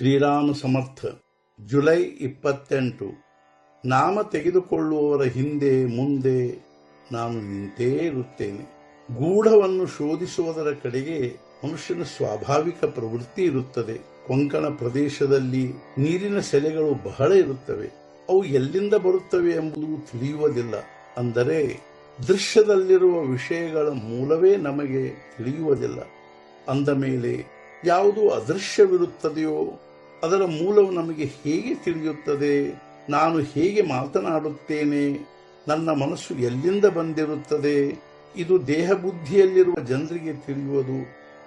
ಶ್ರೀರಾಮ ಸಮರ್ಥ. July 28. ನಾಮ ತೆಗೆದುಕೊಳ್ಳುವವರ ಹಿಂದೆ ಮುಂದೆ ನಾನು ನಿಂತೇ ಇರುತ್ತೇನೆ. ಗೂಢವನ್ನು ಶೋಧಿಸುವುದರ ಕಡೆಗೆ ಮನುಷ್ಯನ ಸ್ವಾಭಾವಿಕ ಪ್ರವೃತ್ತಿ ಇರುತ್ತದೆ. ಕೊಂಕಣ ಪ್ರದೇಶದಲ್ಲಿ ನೀರಿನ ಸೆಲೆಗಳು ಬಹಳ ಇರುತ್ತವೆ. ಅವು ಎಲ್ಲಿಂದ ಬರುತ್ತವೆ ಎಂಬುದು ತಿಳಿಯುವುದಿಲ್ಲ. ಅಂದರೆ ದೃಶ್ಯದಲ್ಲಿರುವ ವಿಷಯಗಳ ಮೂಲವೇ ನಮಗೆ ತಿಳಿಯುವುದಿಲ್ಲ. ಅಂದ ಮೇಲೆ ಯಾವುದು ಅದೃಶ್ಯವಿರುತ್ತದೆಯೋ ಅದರ ಮೂಲವು ನಮಗೆ ಹೇಗೆ ತಿಳಿಯುತ್ತದೆ? ನಾನು ಹೇಗೆ ಮಾತನಾಡುತ್ತೇನೆ? ನನ್ನ ಮನಸ್ಸು ಎಲ್ಲಿಂದ ಬಂದಿರುತ್ತದೆ? ಇದು ದೇಹ ಬುದ್ಧಿಯಲ್ಲಿರುವ ಜನರಿಗೆ ತಿಳಿಯುವುದು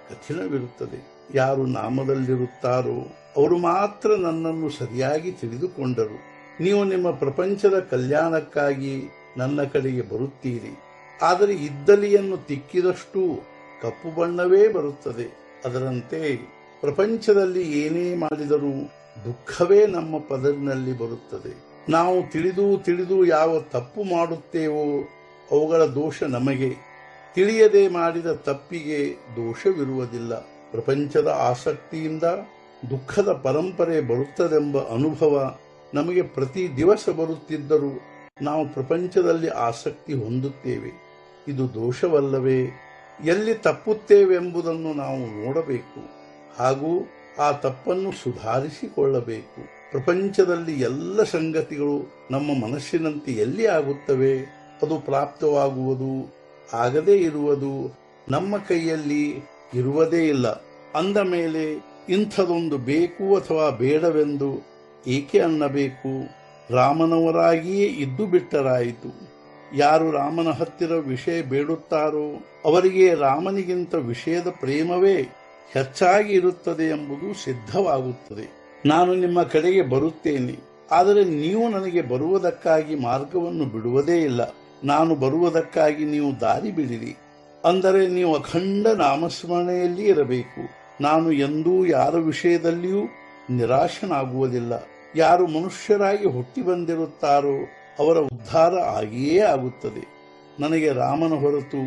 ಕಠಿಣವಿರುತ್ತದೆ. ಯಾರು ನಾಮದಲ್ಲಿರುತ್ತಾರೋ ಅವರು ಮಾತ್ರ ನನ್ನನ್ನು ಸರಿಯಾಗಿ ತಿಳಿದುಕೊಂಡರು. ನೀವು ನಿಮ್ಮ ಪ್ರಪಂಚದ ಕಲ್ಯಾಣಕ್ಕಾಗಿ ನನ್ನ ಕಡೆಗೆ ಬರುತ್ತೀರಿ. ಆದರೆ ಇದ್ದಲಿಯನ್ನು ತಿಕ್ಕಿದಷ್ಟು ಕಪ್ಪು ಬಣ್ಣವೇ ಬರುತ್ತದೆ. ಅದರಂತೆ ಪ್ರಪಂಚದಲ್ಲಿ ಏನೇ ಮಾಡಿದರೂ ದುಃಖವೇ ನಮ್ಮ ಪದರಿನಲ್ಲಿ ಬರುತ್ತದೆ. ನಾವು ತಿಳಿದು ಯಾವ ತಪ್ಪು ಮಾಡುತ್ತೇವೋ ಅವುಗಳ ದೋಷ ನಮಗೆ. ತಿಳಿಯದೆ ಮಾಡಿದ ತಪ್ಪಿಗೆ ದೋಷವಿರುವುದಿಲ್ಲ. ಪ್ರಪಂಚದ ಆಸಕ್ತಿಯಿಂದ ದುಃಖದ ಪರಂಪರೆ ಬರುತ್ತದೆಂಬ ಅನುಭವ ನಮಗೆ ಪ್ರತಿ ದಿವಸ ಬರುತ್ತಿದ್ದರೂ ನಾವು ಪ್ರಪಂಚದಲ್ಲಿ ಆಸಕ್ತಿ ಹೊಂದುತ್ತೇವೆ. ಇದು ದೋಷವಲ್ಲವೇ? ಎಲ್ಲಿ ತಪ್ಪುತ್ತೇವೆಂಬುದನ್ನು ನಾವು ನೋಡಬೇಕು ಹಾಗೂ ಆ ತಪ್ಪನ್ನು ಸುಧಾರಿಸಿಕೊಳ್ಳಬೇಕು. ಪ್ರಪಂಚದಲ್ಲಿ ಎಲ್ಲ ಸಂಗತಿಗಳು ನಮ್ಮ ಮನಸ್ಸಿನಂತೆ ಎಲ್ಲಿ ಆಗುತ್ತವೆ? ಅದು ಪ್ರಾಪ್ತವಾಗುವುದು ಆಗದೇ ಇರುವುದು ನಮ್ಮ ಕೈಯಲ್ಲಿ ಇರುವುದೇ ಇಲ್ಲ. ಅಂದ ಮೇಲೆ ಇಂಥದೊಂದು ಬೇಕು ಅಥವಾ ಬೇಡವೆಂದು ಏಕೆ ಅನ್ನಬೇಕು? ರಾಮನವರಾಗಿಯೇ ಇದ್ದು ಬಿಟ್ಟರಾಯಿತು. ಯಾರು ರಾಮನ ಹತ್ತಿರ ವಿಷಯ ಬೇಡುತ್ತಾರೋ ಅವರಿಗೆ ರಾಮನಿಗಿಂತ ವಿಷಯದ ಪ್ರೇಮವೇ ಹೆಚ್ಚಾಗಿ ಇರುತ್ತದೆ ಎಂಬುದು ಸಿದ್ಧವಾಗುತ್ತದೆ. ನಾನು ನಿಮ್ಮ ಕಡೆಗೆ ಬರುತ್ತೇನೆ, ಆದರೆ ನೀವು ನನಗೆ ಬರುವುದಕ್ಕಾಗಿ ಮಾರ್ಗವನ್ನು ಬಿಡುವುದೇ ಇಲ್ಲ. ನಾನು ಬರುವುದಕ್ಕಾಗಿ ನೀವು ದಾರಿ ಬಿಡಿರಿ. ಅಂದರೆ ನೀವು ಅಖಂಡ ನಾಮಸ್ಮರಣೆಯಲ್ಲಿ ಇರಬೇಕು. ನಾನು ಎಂದೂ ಯಾರ ವಿಷಯದಲ್ಲಿಯೂ ನಿರಾಶನಾಗುವುದಿಲ್ಲ. ಯಾರು ಮನುಷ್ಯರಾಗಿ ಹುಟ್ಟಿ ಬಂದಿರುತ್ತಾರೋ ಅವರ ಉದ್ಧಾರ ಆಗಿಯೇ ಆಗುತ್ತದೆ. ನನಗೆ ರಾಮನ ಹೊರತು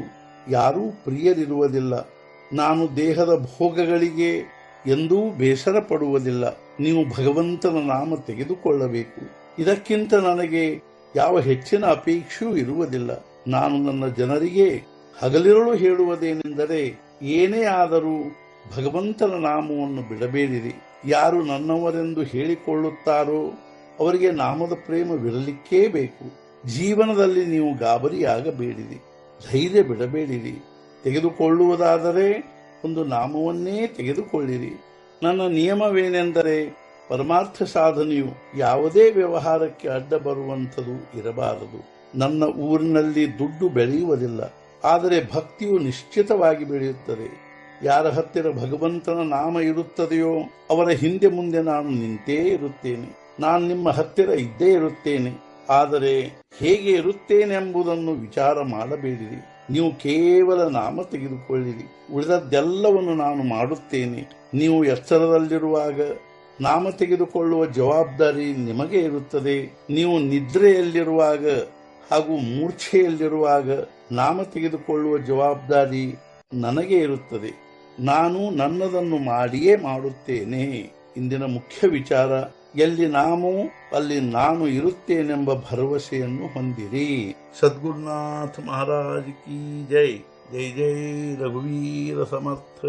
ಯಾರೂ ಪ್ರಿಯರಿರುವುದಿಲ್ಲ. ನಾನು ದೇಹದ ಭೋಗಗಳಿಗೆ ಎಂದೂ ಬೇಸರ ಪಡುವುದಿಲ್ಲ. ನೀವು ಭಗವಂತನ ನಾಮ ತೆಗೆದುಕೊಳ್ಳಬೇಕು. ಇದಕ್ಕಿಂತ ನನಗೆ ಯಾವ ಹೆಚ್ಚಿನ ಅಪೇಕ್ಷೆಯೂ ಇರುವುದಿಲ್ಲ. ನಾನು ನನ್ನ ಜನರಿಗೆ ಹಗಲಿರುಳು ಹೇಳುವುದೇನೆಂದರೆ, ಏನೇ ಆದರೂ ಭಗವಂತನ ನಾಮವನ್ನು ಬಿಡಬೇಡಿರಿ. ಯಾರು ನನ್ನವರೆಂದು ಹೇಳಿಕೊಳ್ಳುತ್ತಾರೋ ಅವರಿಗೆ ನಾಮದ ಪ್ರೇಮವಿರಲಿಕ್ಕೇ ಬೇಕು. ಜೀವನದಲ್ಲಿ ನೀವು ಗಾಬರಿಯಾಗಬೇಡಿರಿ, ಧೈರ್ಯ ಬಿಡಬೇಡಿರಿ. ತೆಗೆದುಕೊಳ್ಳುವುದಾದರೆ ಒಂದು ನಾಮವನ್ನೇ ತೆಗೆದುಕೊಳ್ಳಿರಿ. ನನ್ನ ನಿಯಮವೇನೆಂದರೆ, ಪರಮಾರ್ಥ ಸಾಧನೆಯು ಯಾವುದೇ ವ್ಯವಹಾರಕ್ಕೆ ಅಡ್ಡ ಬರುವಂಥದ್ದು ಇರಬಾರದು. ನನ್ನ ಊರಿನಲ್ಲಿ ದುಡ್ಡು ಬೆಳೆಯುವುದಿಲ್ಲ, ಆದರೆ ಭಕ್ತಿಯು ನಿಶ್ಚಿತವಾಗಿ ಬೆಳೆಯುತ್ತದೆ. ಯಾರ ಹತ್ತಿರ ಭಗವಂತನ ನಾಮ ಇರುತ್ತದೆಯೋ ಅವರ ಹಿಂದೆ ಮುಂದೆ ನಾನು ನಿಂತೇ ಇರುತ್ತೇನೆ. ನಾನು ನಿಮ್ಮ ಹತ್ತಿರ ಇದ್ದೇ ಇರುತ್ತೇನೆ. ಆದರೆ ಹೇಗೆ ಇರುತ್ತೇನೆ ಎಂಬುದನ್ನು ವಿಚಾರ ಮಾಡಬೇಡಿರಿ. ನೀವು ಕೇವಲ ನಾಮ ತೆಗೆದುಕೊಳ್ಳಿರಿ. ಉಳಿದದ್ದೆಲ್ಲವನ್ನು ನಾನು ಮಾಡುತ್ತೇನೆ. ನೀವು ಎಚ್ಚರದಲ್ಲಿರುವಾಗ ನಾಮ ತೆಗೆದುಕೊಳ್ಳುವ ಜವಾಬ್ದಾರಿ ನಿಮಗೆ ಇರುತ್ತದೆ. ನೀವು ನಿದ್ರೆಯಲ್ಲಿರುವಾಗ ಹಾಗೂ ಮೂರ್ಛೆಯಲ್ಲಿರುವಾಗ ನಾಮ ತೆಗೆದುಕೊಳ್ಳುವ ಜವಾಬ್ದಾರಿ ನನಗೆ ಇರುತ್ತದೆ. ನಾನು ನನ್ನದನ್ನು ಮಾಡಿಯೇ ಮಾಡುತ್ತೇನೆ. ಇಂದಿನ ಮುಖ್ಯ ವಿಚಾರ, ಎಲ್ಲಿ ನಾಮೋ ಅಲ್ಲಿ ನಾನು ಇರುತ್ತೇನೆಂಬ ಭರವಸೆಯನ್ನು ಹೊಂದಿರಿ. ಸದ್ಗುರುನಾಥ ಮಹಾರಾಜ್ ಕಿ ಜೈ. ಜೈ ಜೈ ರಘುವೀರ ಸಮರ್ಥ.